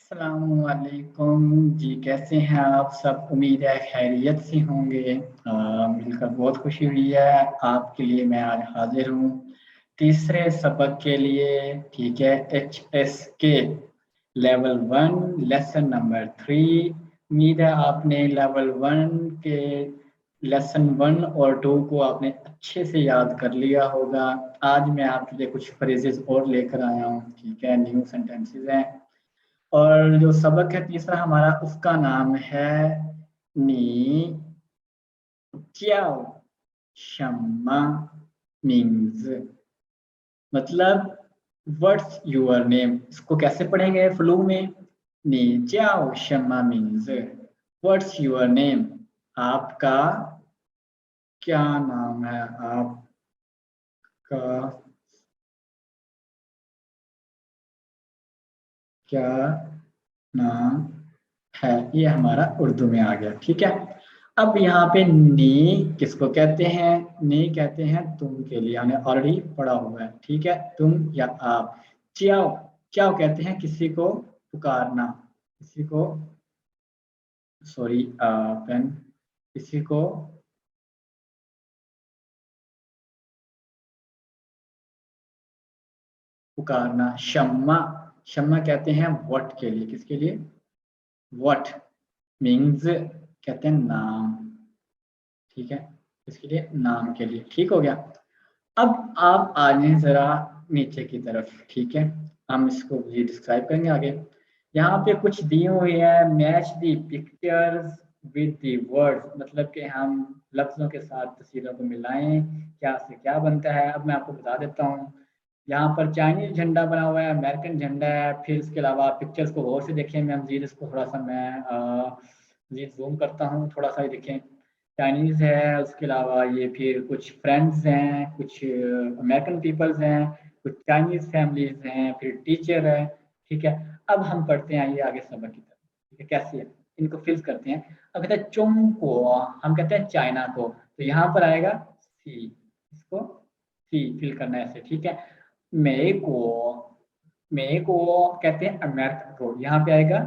अस्सलामुअलैकुम जी, कैसे हैं आप सब? उम्मीद है खैरियत से होंगे। मिलकर बहुत खुशी हुई है। आपके लिए मैं आज हाजिर हूँ तीसरे सबक के लिए। ठीक है, HSK लेवल 1 लेसन नंबर 3। उम्मीद है आपने लेवल 1 के लेसन 1 और 2 को आपने अच्छे से याद कर लिया होगा। आज मैं आपके लिए कुछ फ्रेजेस और लेकर आया हूँ। ठीक है, न्यू सेंटेंसेस हैं। और जो सबक है तीसरा हमारा, उसका नाम है नी च्याओ शम्मा मीन्स। मतलब व्हाट्स योर नेम। इसको कैसे पढ़ेंगे फ्लू में? नी च्याओ शम्मा मीन्स व्हाट्स योर नेम। आपका क्या नाम है? आपका क्या नाम है? ये हमारा उर्दू में आ गया। ठीक है, अब यहाँ पे नी किसको कहते हैं? नी कहते हैं तुम के लिए, हमने ऑलरेडी पढ़ा हुआ है। ठीक है, तुम या आप। च्याओ, च्याओ कहते हैं किसी को पुकारना, किसी को, सॉरी पेन, किसी को पुकारना। शम्मा, शम्मा कहते हैं व्हाट के लिए, किसके लिए? व्हाट मीन्स कहते हैं नाम। ठीक है, इसके लिए नाम के लिए। ठीक हो गया। अब आप आ जाएं जरा नीचे की तरफ। ठीक है, हम इसको ये डिस्क्राइब करेंगे आगे। यहाँ पे कुछ दिए हुए हैं, match the pictures with the words, मतलब कि हम लफ्जों के साथ तस्वीरों को मिलाएं, क्या से क्या बनता है। अब मैं आपको बता देता हूँ। यहाँ पर चाइनीज झंडा बना हुआ है, अमेरिकन झंडा है। फिर इसके अलावा पिक्चर्स को गौर से देखें। मैं मजीद इसको थोड़ा सा मैं मजीद जूम करता हूँ, थोड़ा सा ही देखें। चाइनीज़ है, उसके अलावा ये फिर कुछ फ्रेंड्स हैं, कुछ अमेरिकन पीपल्स हैं, कुछ चाइनीज़ फैमिलीज हैं, फिर टीचर है। ठीक है, अब हम पढ़ते हैं ये आगे सबक की तरफ। ठीक है, कैसे है इनको फिल करते हैं। अब कहते हैं चोंग को, हम कहते हैं चाइना को, तो यहाँ पर आएगा सी, इसको सी फिल करना है ऐसे। ठीक है, मे को, मे को कहते हैं अमेरिका को, यहाँ पे आएगा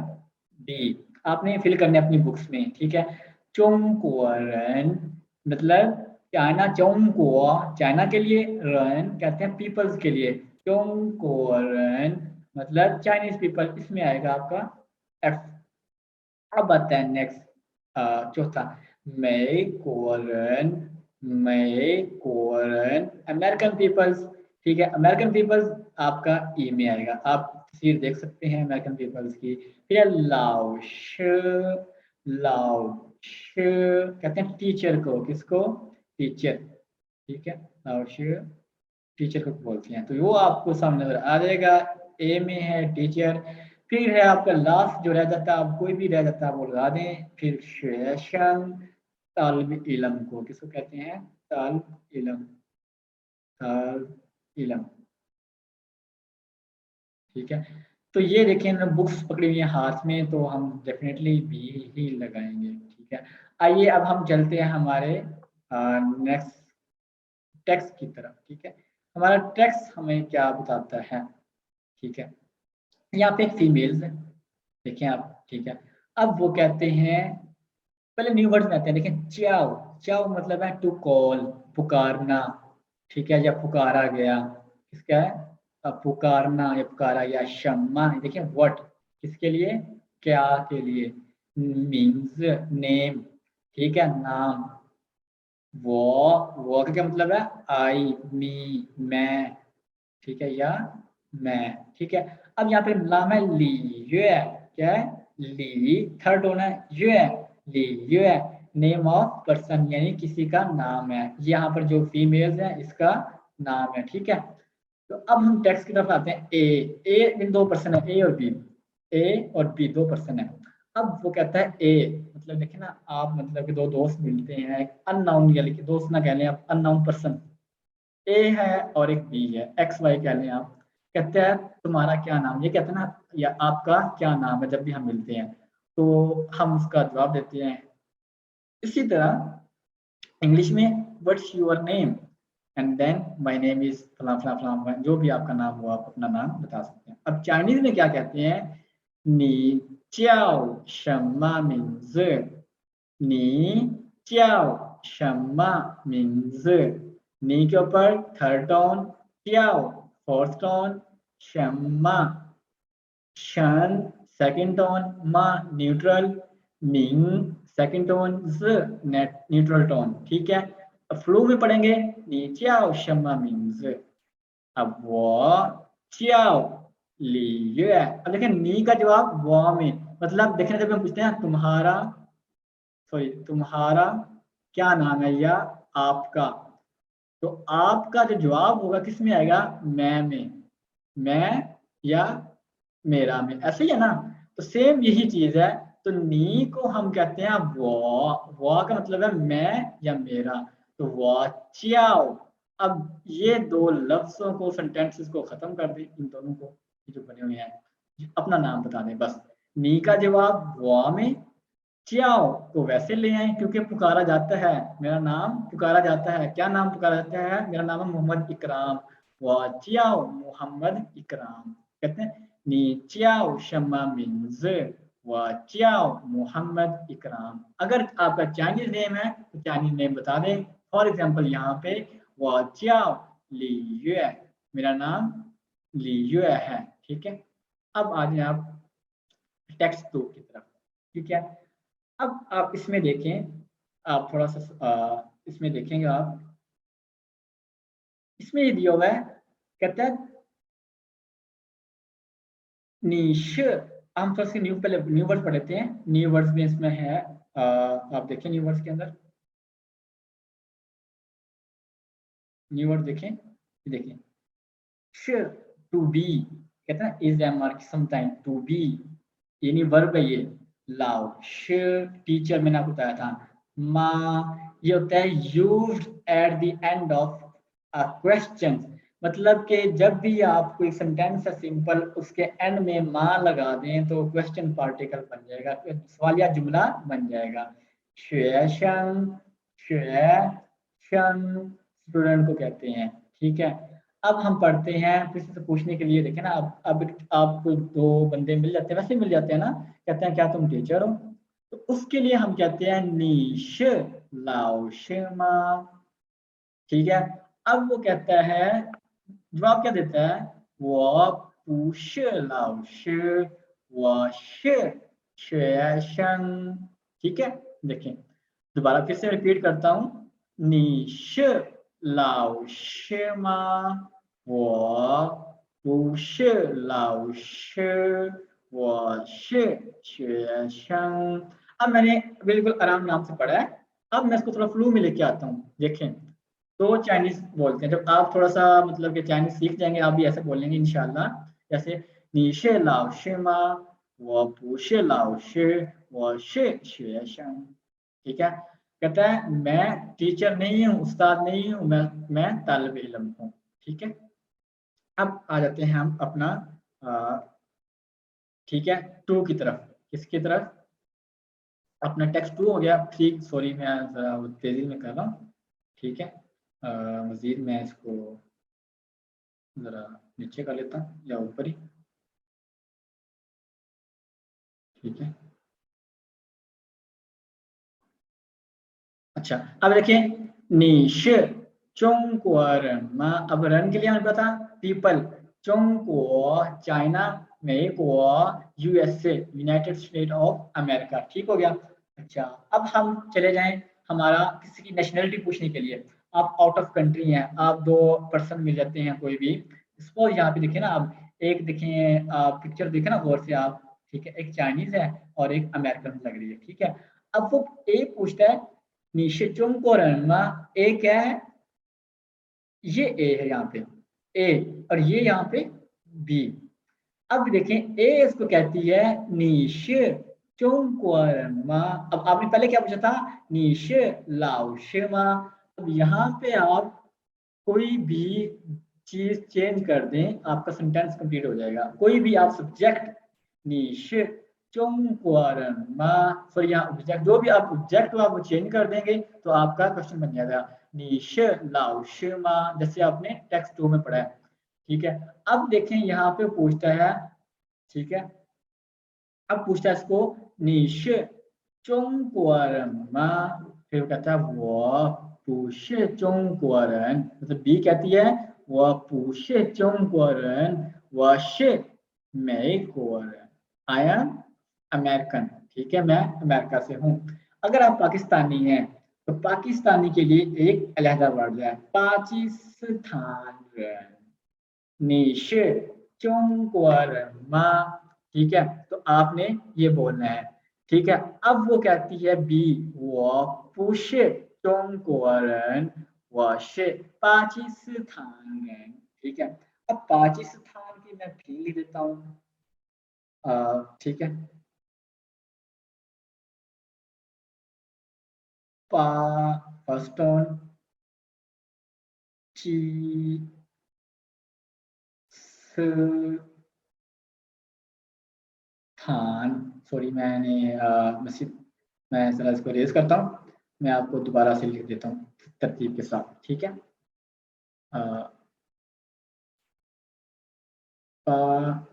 डी। आपने फिल करने अपनी बुक्स में। ठीक है, चोंगकुओरन मतलब चाइना, चोंगकुओ चाइना के लिए, रन कहते हैं पीपल्स के लिए। चोंगकुओरन मतलब चाइनीज पीपल, इसमें आएगा आपका एफ। अब आता है नेक्स्ट चौथा, मई कोरन, मई कोरन अमेरिकन पीपल्स। ठीक है, अमेरिकन पीपल्स आपका ई में आएगा। आप तस्वीर देख सकते हैं अमेरिकन पीपल्स की। फिर लाओश, लाओश कहते हैं टीचर को, किसको? टीचर। ठीक है, लाओश टीचर को बोलते हैं, तो वो आपको सामने नजर आ जाएगा। ए में है टीचर। फिर है आपका लास्ट जो रह जाता है, आप कोई भी रह जाता है वो लगा दें। फिर सेशन, तालिब इलम को किसको कहते हैं? तालिब इलम, तालिब इलम। ठीक है, तो ये देखिए ना, बुक्स पकड़ी हुई है हाथ में, तो हम डेफिनेटली बी ही लगाएंगे। ठीक है, आइए अब हम चलते हैं हमारे नेक्स्ट टेक्स्ट की तरफ। ठीक है, हमारा टेक्स्ट हमें क्या बताता है? ठीक है, यहाँ पे फीमेल्स है, देखें आप। ठीक है, अब वो कहते हैं, पहले न्यू वर्ड्स में आते हैं। देखें, च्याओ, च्याओ मतलब है टू कॉल, पुकारना। ठीक है, या पुकारा गया, किसका है? पुकारना या पुकारा गया। शम्मा देखिए व्हाट, किसके लिए? क्या के लिए? Means name. ठीक है, नाम। वो का क्या मतलब है? आई, मी, मैं। ठीक है, या मैं। ठीक है, अब यहाँ पे नाम है ली, ये है, क्या है? ली। थर्ड होना है ये है, ली ये है। नेम ऑफ पर्सन यानी किसी का नाम है। यहाँ पर जो फीमेल्स है इसका नाम है। ठीक है, तो अब हम टेक्स्ट की तरफ आते हैं। ए इन दो पर्सन है, ए और बी, ए और बी दो पर्सन है। अब वो कहता है ए मतलब देखिए ना आप, मतलब कि दो दोस्त मिलते हैं, एक अननाउन यानी कि दोस्त ना कह लें आप, अननाउन पर्सन ए है और एक बी है, एक्स वाई कह लें आप। कहते हैं तुम्हारा क्या नाम, ये कहते हैं ना, या आपका क्या नाम है। जब भी हम मिलते हैं तो हम उसका जवाब देते हैं। इसी तरह इंग्लिश में what's your name and then my name is फला फला फला, जो भी आपका नाम हो आप अपना नाम बता सकते हैं। अब चाइनीज में क्या कहते हैं? 你叫什么名字？你叫什么名字？你के ऊपर थर्ड टोन, 叫 फोर्थ टोन, 什么 शन सेकंड टोन, मा न्यूट्रल, मिंग सेकंड टोन, ज नेट न्यूट्रल टोन, ठीक है। अब फ्लो में पढ़ेंगे, 你叫什么名字? अब 我叫李月। अब देखें नी का जवाब वो में, मतलब देखें जब हम पूछते हैं तुम्हारा क्या नाम है या आपका, तो आपका जो जवाब होगा किस में आएगा? मैं या मेरा में, ऐसे ही है ना। तो सेम यही चीज है। तो नी को हम कहते हैं वो का मतलब है मैं या मेरा, तो वो च्याओ। अब ये दो लफ्जों को, सेंटेंसेस को खत्म कर दे, इन दोनों को जो बने हुए हैं, अपना नाम बता दें बस। नी का जवाब वो में, च्याओ को वैसे ले आए क्योंकि पुकारा जाता है, मेरा नाम पुकारा जाता है। क्या नाम पुकारा जाता है? मेरा नाम है मोहम्मद इकराम, वो च्याओ मोहम्मद इकराम। कहते हैं 你叫什么名字? 我叫 मोहम्मद इकराम। अगर आपका चाइनीज नेम है तो चाइनीज नेम बता दें। फॉर एग्जांपल यहाँ पे 我叫李月, मेरा नाम ली युए है, ठीक है। अब आ जाए आप टेक्स्ट 2 की तरफ, ठीक है। अब आप इसमें देखें, आप थोड़ा सा इसमें देखेंगे आप, इसमें ये दिया हुआ है, कहता है निश। हम थोड़ा सा न्यू वर्ड्स पढ़ लेते हैं। न्यू वर्ड्स में इसमें है, आप देखें न्यू वर्ड्स के अंदर, न्यू वर्ड देखें, देखें श टू बी, कहते हैं is am are sometime, to be यानी वर्ब है ये। लाओ श टीचर मैंने आपको बताया था। मा ये होता है used eight the end of a question, मतलब कि जब भी आप कोई सेंटेंस है सिंपल, उसके एंड में माँ लगा दें तो क्वेश्चन पार्टिकल बन जाएगा, सवालिया जुमला बन जाएगा। श्वेशन, स्टूडेंट को कहते हैं, ठीक है। अब हम पढ़ते हैं, किसी से पूछने के लिए देखें ना, अब आपको दो बंदे मिल जाते हैं, वैसे मिल जाते हैं ना, कहते हैं क्या तुम टीचर हो? तो उसके लिए हम कहते हैं नीश लाओ शिमा, ठीक है। अब वो कहता है, जवाब क्या देता है? वो पूछ लाओ शि, वो शेशन, ठीक है। देखें दोबारा फिर से रिपीट करता हूं, नीश लाओ शिमा, वो पूछ लाओ शि, वो शेशन। अब मैंने बिल्कुल आराम नाम से पढ़ा है, अब मैं इसको थोड़ा फ्लू में लेके आता हूँ। देखें तो चाइनीज बोलते हैं, जब आप थोड़ा सा मतलब कि चाइनीज सीख जाएंगे आप भी ऐसे बोलेंगे इंशाल्लाह। जैसे नीशे लाओ शिमा, वो पूछे लाओ शि, वो शेशन, ठीक है। कहता है मैं टीचर नहीं हूँ, उस्ताद नहीं हूँ, मैं तालिब इल्म हूँ, ठीक है। अब आ जाते हैं हम अपना ठीक है 2 की तरफ। किसकी तरफ? अपना टेक्स्ट 2 हो गया। ठीक, सॉरी मैं जरा तेजी में कर रहा हूँ, ठीक है। मजीद मैं इसको जरा नीचे कर लेता हूँ या ऊपर ही, ठीक है। अच्छा अब देखिए निश चोंगकुआरमा, अब रन के लिए हमें पता पीपल, चोंगकुओ चाइना, मेको USA United state of America, ठीक हो गया। अच्छा अब हम चले जाएं हमारा किसी की नेशनलिटी पूछने के लिए। आप आउट ऑफ कंट्री हैं, आप दो पर्सन मिल जाते हैं कोई भी, सपोज यहाँ पे देखिए ना, आप एक देखें पिक्चर देखें ना गौर से आप, ठीक है। एक चाइनीज है और एक अमेरिकन लग रही है, ठीक है। अब वो एक पूछता है निशिचुम को रनमा, एक है, ये ए है यहाँ पे ए, और ये यहाँ पे बी। अब देखें ए इसको कहती है निश चुंगमा। अब आपने पहले क्या पूछा था? निश लाओशिमा। अब यहाँ पे आप कोई भी चीज चेंज कर दें, आपका सेंटेंस कंप्लीट हो जाएगा। कोई भी आप सब्जेक्ट निश चुंगमा, सॉरी यहाँ ऑब्जेक्ट, जो भी आप ऑब्जेक्ट आप चेंज कर देंगे तो आपका क्वेश्चन बन जाएगा निश लाओशिमा, जैसे आपने टेक्स्ट 2 में पढ़ा है, ठीक है। अब देखें यहाँ पे पूछता है, ठीक है, अब पूछता है इसको निश चोंगकुआरन मा, फिर कहता है वो पूछे चोंगकुआरन, मतलब बी कहती है वो पूछे चोंगकुआरन वाशे मेकुआरन, आई एम अमेरिकन, ठीक है, मैं अमेरिका से हूँ। अगर आप पाकिस्तानी हैं तो पाकिस्तानी के लिए एक अलहदा वर्ड है पाकिस्तान, निशे चोंगकुआरमा, ठीक है, तो आपने ये बोलना है, ठीक है। अब वो कहती है बी वो पुशे चोंगकुआरन वाशे पाकिस्तान, ठीक है। अब पाकिस्तान की मैं फिर लिख देता हूँ, ठीक है, पा फर्स्ट ऑन ची खान, सॉरी मैंने मसीद, मैं जरा इसको रेज करता हूँ, मैं आपको दोबारा से लिख देता हूँ तरतीब के साथ, ठीक है। पाकिस्तान,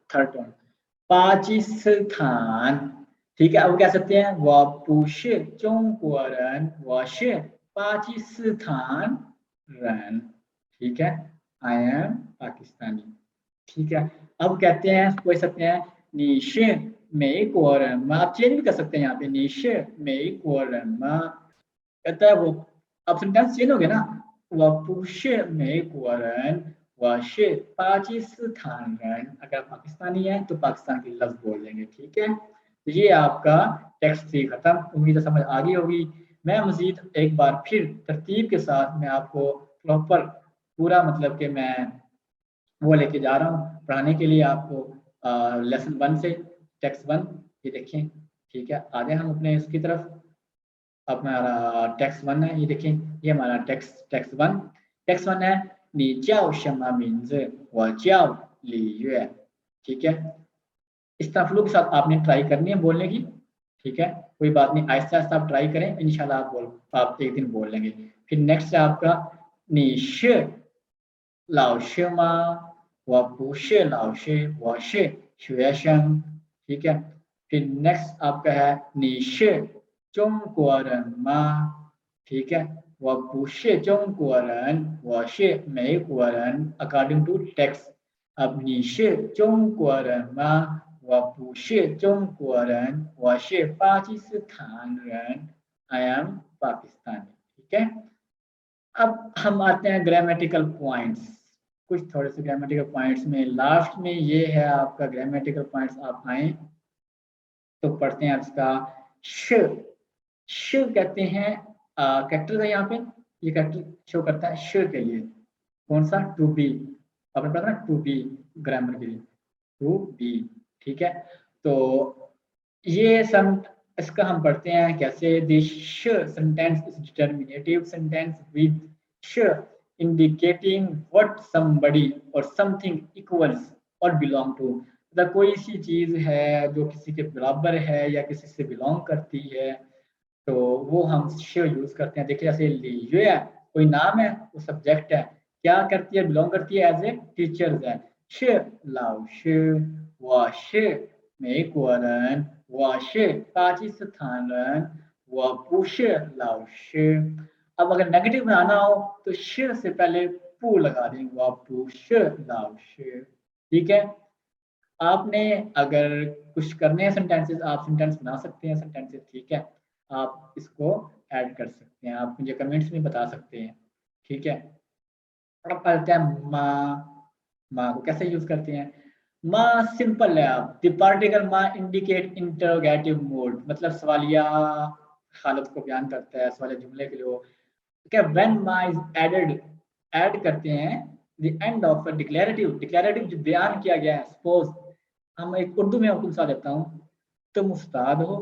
थर्ड वन, पाकिस्तान, ठीक है। अब कह सकते हैं वापुश चोंगकुआरन वाश पाकिस्तान रन, ठीक है, आई एम पाकिस्तानी, ठीक है। अब कहते हैं कोई सकते हैं निशे में कोरन, आप चेंज भी कर सकते हैं यहाँ पे, निशे में कोरन कहता है वो, अब सेंटेंस चेंज हो गया ना, वपुशे में कोरन वाशे पाकिस्तान रन, अगर पाकिस्तानी है तो पाकिस्तान की लफ्ज बोल देंगे, ठीक है। तो ये आपका टेक्स्ट 3 खत्म, उम्मीद है समझ आ गई होगी। मैं मजीद एक बार फिर तरतीब के साथ मैं आपको प्रॉपर पूरा मतलब कि मैं वो लेके जा रहा हूँ पढ़ाने के लिए आपको लेसन 1 से टेक्स्ट 1, ये देखें, ठीक है। आगे हम अपने इसकी तरफ, हमारा टेक्स्ट 1 है, ये देखें, ये हमारा टेक्स्ट 1 है, नी जाओ शमा मिन्ज वो जाओ ली युए, ठीक है। इस तरह फ्लो के साथ आपने ट्राई करनी है बोलने की, ठीक है, कोई बात नहीं, आहिस्ता आहिस्ता आप ट्राई करें, इंशाल्लाह आप एक दिन बोल लेंगे। फिर नेक्स्ट है आपका निश 老师吗？我不是老师，我是学生，ठीक है। फिर नेक्स्ट आपका है 你是中国人吗？ठीक है, 我不是中国人，我是美国人 according to text。अब 你是中国人吗？我不是中国人，我是巴基斯坦人，I am Pakistani，ठीक है। अब हम आते हैं ग्रामेटिकल पॉइंट्स, कुछ थोड़े से ग्रामेटिकल पॉइंट्स में लास्ट में ये है आपका ग्रामेटिकल पॉइंट्स, आप आए तो पढ़ते हैं इसका श, श कहते हैं कैरेक्टर है यहाँ पे, ये कैरेक्टर शो करता है श के लिए, कौन सा, टू बी, आपने पढ़ा ना टू बी, ग्रामर के लिए टू बी, ठीक है। तो ये सम इसका हम पढ़ते हैं कैसे, this sentence is determinative sentence with श इंडिकेटिंग व्हाट समबडी और समथिंग इक्वल्स और बिलोंग टू, मतलब कोई सी चीज है जो किसी के बराबर है या किसी से बिलोंग करती है, तो वो हम श यूज करते हैं। देखिए जैसे लीजिए है, कोई नाम है, वो सब्जेक्ट है, क्या करती है, बिलोंग करती है एज ए टीचर्स है, श लाओ श, वो श 美国人，我是巴基斯坦人，我不是老师। अब अगर नेगेटिव बनाना हो तो श से पहले पू लगा देंगे, वो पू श लाओ श, ठीक है। आपने अगर कुछ करने हैं सेंटेंसेस, आप सेंटेंस बना सकते हैं सेंटेंसेस, ठीक है, आप इसको ऐड कर सकते हैं, आप मुझे कमेंट्स में बता सकते हैं, ठीक है। अब आते हैं माँ, माँ को कैसे यूज करते हैं, माँ सिंपल है, आप द पार्टिकल माँ इंडिकेट इंटरोगेटिव मोड, मतलब सवालिया हालत को बयान करता है, सवालिया जुमले के लिए हो, क्या व्हेन माँ इज एडेड, ऐड करते हैं the end of a declarative, declarative जो बयान किया गया है, सपोज हम एक उर्दू में आपको मिसाल देता हूँ, तुम उस्ताद हो,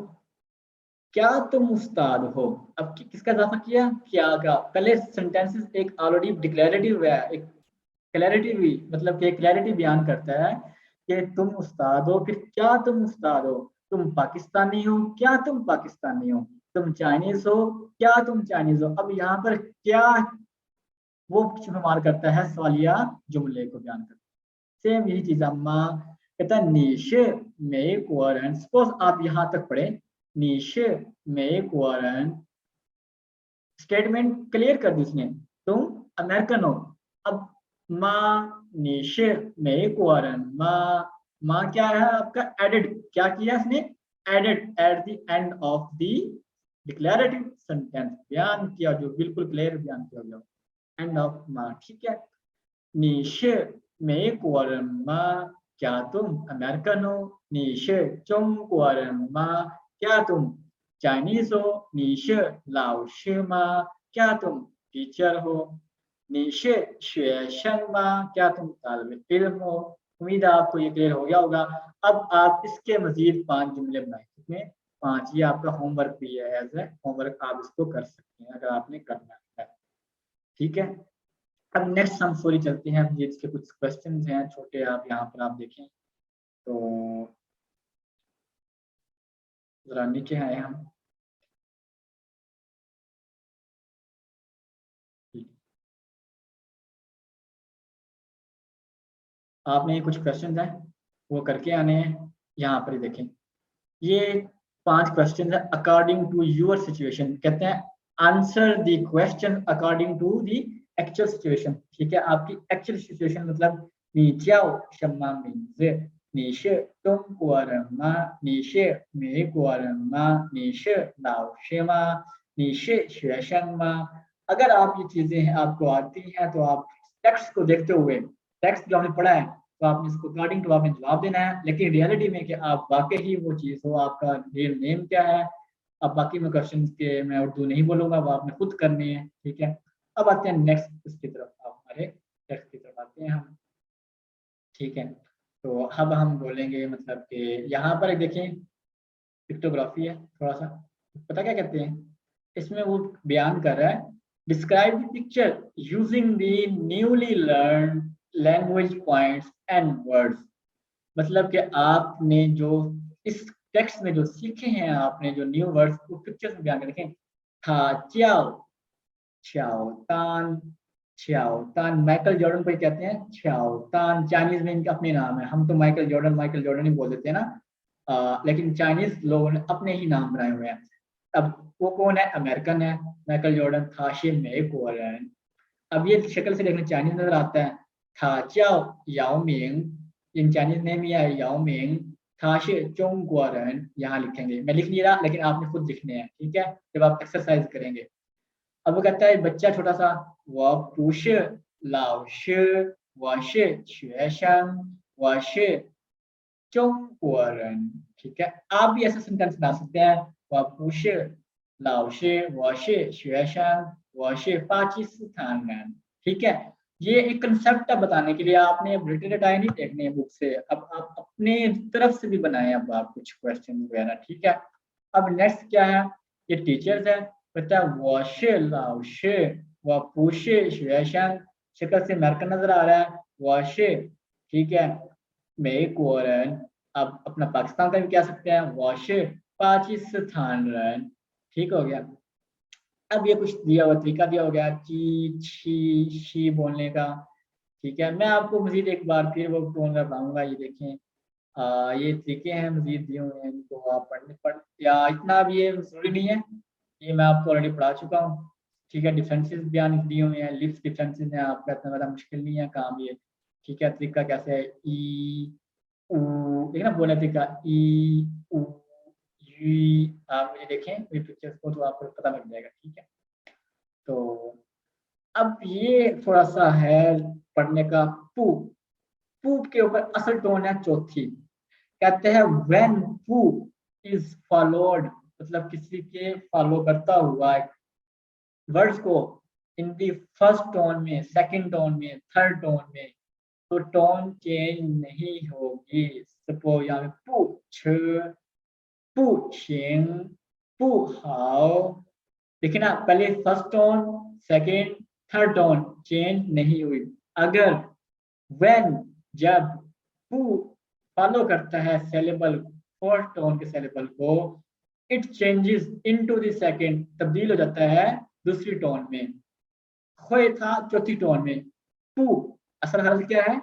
क्या तुम उस्ताद हो, अब किसका इजाफा किया, क्या का, पहले सेंटेंसेस एक ऑलरेडी डिक्लेरेटिव है, एक क्लैरिटी भी, मतलब कि क्लैरिटी बयान करता है कि तुम उस्ताद हो, फिर क्या तुम उस्ताद हो, तुम पाकिस्तानी हो, क्या तुम पाकिस्तानी हो, तुम चाइनीज हो, क्या तुम चाइनीज हो। अब यहाँ पर क्या वो शुमार करता है सवालिया जुमले को बयान करता है। सेम यही चीज अम्मा कहता है नीशे में कुआरन, सपोज आप यहाँ तक पढ़े नीशे में कुआरन, स्टेटमेंट क्लियर कर दी उसने, तुम अमेरिकन हो। अब माँ नीशे में कुआरन, माँ क्या है आपका एडेड, क्या किया इसने added at the end of the declarative sentence, बयान किया जो बिल्कुल क्लियर बयान किया गया एंड ऑफ माँ, ठीक है। नीशे में कुआरन माँ, क्या तुम अमेरिकन हो। नीशे चुम कुआरन माँ, क्या तुम चाइनीज हो। नीशे लाओशी माँ, क्या तुम टीचर हो। नीशे शुएशन माँ, क्या तुम तालिब इल्म हो। उम्मीद है आपको ये क्लियर हो गया होगा। अब आप इसके मजीद 5 जुमले बनाए, कितने 5, ये आपका होमवर्क भी है, एज ए होमवर्क आप इसको कर सकते हैं अगर आपने करना है, ठीक है। अब नेक्स्ट हम सॉरी चलते हैं, ये इसके कुछ क्वेश्चन हैं छोटे, आप यहाँ पर आप देखें तो जरा नीचे आए हम, आपने कुछ क्वेश्चन हैं वो करके आने हैं। यहाँ पर देखें ये 5 क्वेश्चन है अकॉर्डिंग टू यूर सिचुएशन, कहते हैं answer the question according to the actual situation, ठीक है। आपकी एक्चुअल सिचुएशन मतलब नीचाओ शम्मा मीन्स नीशे तुम कुआरमा, नीशे मे कुआरमा, नीशे लाओ शेमा, नीशे शेशंगमा। अगर आप ये चीजें आपको आती हैं तो आप टेक्स्ट को देखते हुए, टेक्स्ट जो हमने पढ़ा है तो आपने इसको अकॉर्डिंग टू आपने जवाब देना है, लेकिन रियलिटी में कि आप वाकई ही वो चीज़ हो, आपका रियल नेम क्या है। अब बाकी मैं क्वेश्चन के मैं उर्दू नहीं बोलूंगा, वो आपने खुद करनी है, ठीक है। अब आते हैं नेक्स्ट इसकी तरफ, आप हमारे टेक्स्ट की तरफ आते हैं हम, ठीक है। तो अब हम बोलेंगे मतलब कि यहाँ पर देखें पिक्टोग्राफी है थोड़ा सा, पता क्या कहते हैं इसमें, वो बयान कर रहा है describe the picture using the newly learn language points and words. मतलब कि आपने जो इस टेक्स्ट में जो सीखे हैं, आपने जो न्यू वर्ड्स को पिक्चर्स में बयान कर देखें। था च्याओ, च्याओ तान, च्याओ तान माइकल जॉर्डन को कहते हैं च्याओ तान, चाइनीज में इनके अपने नाम है। हम तो माइकल जॉर्डन ही बोल देते हैं ना, लेकिन चाइनीज लोगों ने अपने ही नाम बनाए हुए हैं। अब वो कौन है, अमेरिकन है माइकल जॉर्डन, थाशे में कोरियन। अब ये शक्ल से देखने चाइनीज नजर आता है, था च्याओ याओ मिंग, इन चाइनीज नेम ही है याओ मिंग, था शे चोंगगुआरन, यहाँ लिखेंगे, मैं लिख नहीं रहा लेकिन आपने खुद लिखने हैं, ठीक है, जब आप एक्सरसाइज करेंगे। अब वो कहता है बच्चा छोटा सा, वो पुश लाओ शे वाशे शुएशंग वाशे चोंगगुआरन, ठीक है। आप भी ऐसा सेंटेंस बना सकते हैं, वो पुश लाओ शे वाशे शुएशंग वाशे पाकिस्तान, ठीक है। ये एक कंसेप्ट है बताने के लिए, आपने अब रिटन डाई नहीं देखनी है बुक से, अब आप अपने तरफ से भी बनाए अब आप कुछ क्वेश्चन वगैरह, ठीक है। अब नेक्स्ट क्या है, ये टीचर्स है, बच्चा वाशे लाओशे व पूशे शुएशन, शक्ल से अमेरिकन नजर आ रहा है, वाशे, ठीक है। मैं कोरन, अब अपना पाकिस्तान का भी कह सकते हैं, वाशे पाकिस्तान रन, ठीक हो गया। अब ये कुछ दिया हुआ तरीका दिया हो गया ची छी शी बोलने का, ठीक है। मैं आपको मजीद एक बार फिर वो टोन बताऊंगा, ये देखें ये तरीके हैं मजीद दिए हुए हैं, इनको आप पढ़ या इतना अब ये जरूरी नहीं है, ये मैं आपको ऑलरेडी पढ़ा चुका हूँ, ठीक है। डिफरेंसेस बयान दिए हुए हैं, लिप्स डिफरेंसेस हैं, आपका इतना ज़्यादा मुश्किल नहीं है काम ये, ठीक है। तरीका कैसे है, ई ऊ, देखिए ना बोलने तरीका ई ऊ यू, आप मुझे देखें ये पिक्चर्स को तो आपको पता लग जाएगा, ठीक है। तो अब ये थोड़ा सा है पढ़ने का, पू, पू के ऊपर असल टोन है चौथी, कहते हैं व्हेन पू इज फॉलोड, मतलब किसी के फॉलो करता हुआ वर्ड्स को इन दी फर्स्ट टोन में, सेकंड टोन में, थर्ड टोन में, तो टोन चेंज नहीं होगी। सपोज यहाँ पे पू छ, पू छिंग, पू हाओ, देखिए ना पहले first tone, second, third tone change नहीं हुई। अगर व्हेन, जब पू फॉलो करता है सेलेबल, फोर्थ टोन के सेलेबल को, it changes into the second, तब्दील हो जाता है दूसरी टोन में। खोए था चौथी टोन में, पू असल हालत क्या है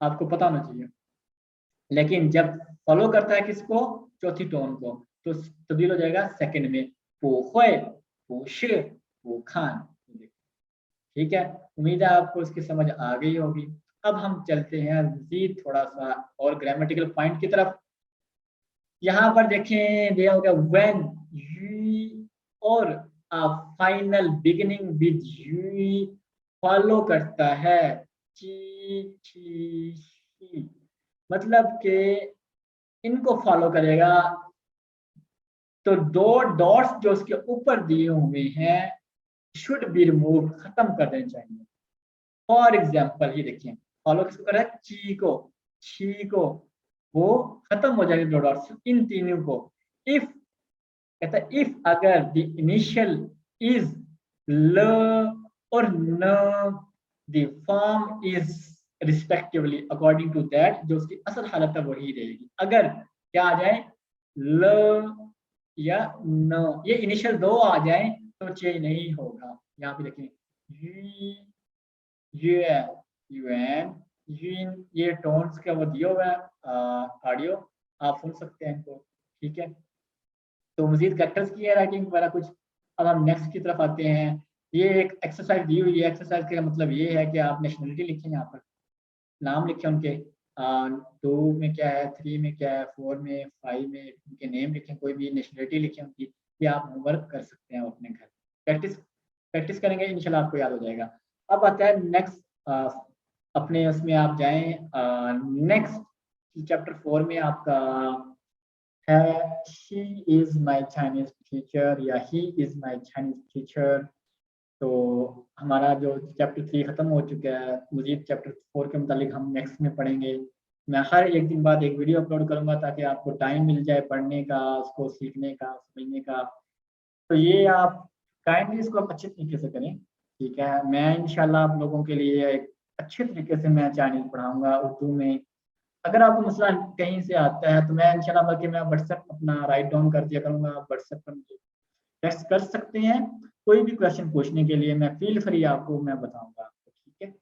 आपको पता होना चाहिए, लेकिन जब फॉलो करता है किसको, चौथी टोन को, तो तब्दील हो जाएगा सेकंड में, पू खोए, पू शे, पू खान। ठीक है, उम्मीद है आपको इसकी समझ आ गई होगी। अब हम चलते हैं मजीद थोड़ा सा और ग्रामेटिकल पॉइंट की तरफ। यहाँ पर देखें दिया होगा व्हेन यू और final beginning with you follow करता है ची ची शी, मतलब कि इनको फॉलो करेगा, तो दो डॉट्स जो उसके ऊपर दिए हुए हैं शुड बी रिमूव, खत्म कर देने चाहिए। फॉर एग्जाम्पल ये देखिए, फॉलो किसको कर रहा है, ची को, शी को, वो खत्म हो जाएंगे दो डॉट्स इन तीनों को। इफ कहता है इफ अगर द इनिशियल इज ल और न, the form is respectively according to that, जो उसकी असल हालत है वही रहेगी। अगर क्या आ जाए ल या न, ये इनिशियल दो आ जाए तो चेंज नहीं होगा। यहाँ पे देखें यूएन यून, ये टोन्स का वो दिया हुआ है ऑडियो, आप सुन सकते हैं इनको। ठीक है, तो मजीद कैरेक्टर्स की है राइटिंग वगैरह कुछ। अब हम नेक्स्ट की तरफ आते हैं। ये एक एक्सरसाइज दी हुई है, एक्सरसाइज का मतलब ये है कि आप नेशनलिटी लिखें, यहाँ पर नाम लिखें उनके, 2 में क्या है, 3 में क्या है, 4 में, 5 में उनके नेम लिखें, कोई भी नेशनलिटी लिखें उनकी। ये आप होमवर्क कर सकते हैं अपने घर, प्रैक्टिस प्रैक्टिस करेंगे इंशाल्लाह आपको याद हो जाएगा। अब आता है नेक्स्ट, अपने उसमें आप जाएं नेक्स्ट चैप्टर 4 में आपका है she is my Chinese teacher या he is my Chinese teacher. तो हमारा जो चैप्टर 3 खत्म हो चुका है, मजीद चैप्टर 4 के मुतालिक हम नेक्स्ट में पढ़ेंगे। मैं हर एक दिन बाद एक वीडियो अपलोड करूंगा ताकि आपको टाइम मिल जाए पढ़ने का, उसको सीखने का, समझने का। तो ये आप काइंडली इसको आप अच्छे तरीके से करें। ठीक है, मैं इंशाल्लाह आप लोगों के लिए एक अच्छे तरीके से मैं चाइनीज पढ़ाऊंगा उर्दू में। अगर आपको मसला कहीं से आता है तो मैं इंशाल्लाह बल्कि मैं व्हाट्सएप अपना राइट डाउन कर दिया करूंगा, आप व्हाट्सएप पर मुझे टेक्स्ट कर सकते हैं। कोई भी क्वेश्चन पूछने के लिए मैं फील फ्री, आपको मैं बताऊंगा आपको। ठीक है,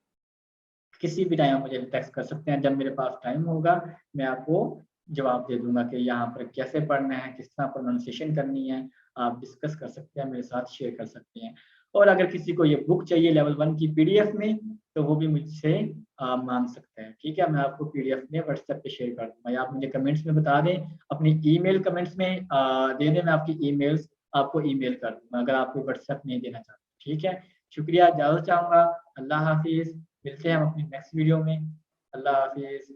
किसी भी टाइम मुझे टेक्स्ट कर सकते हैं, जब मेरे पास टाइम होगा मैं आपको जवाब दे दूंगा कि यहाँ पर कैसे पढ़ना है, किस तरह प्रोनाउंसिएशन करनी है। आप डिस्कस कर सकते हैं, मेरे साथ शेयर कर सकते हैं। और अगर किसी को ये बुक चाहिए लेवल 1 की पीडीएफ में, तो वो भी मुझसे मांग सकते हैं। ठीक है, मैं आपको पीडीएफ में व्हाट्सएप पे शेयर कर दूंगा, या आप मुझे कमेंट्स में बता दें, अपनी ईमेल कमेंट्स में दे दें, मैं आपकी ईमेल्स आपको ईमेल कर दूंगा अगर आपको व्हाट्सएप नहीं देना चाहते। ठीक है, शुक्रिया, इजाज़त चाहूँगा। अल्लाह हाफिज़, मिलते हैं हम अपनी नेक्स्ट वीडियो में। अल्लाह हाफिज़।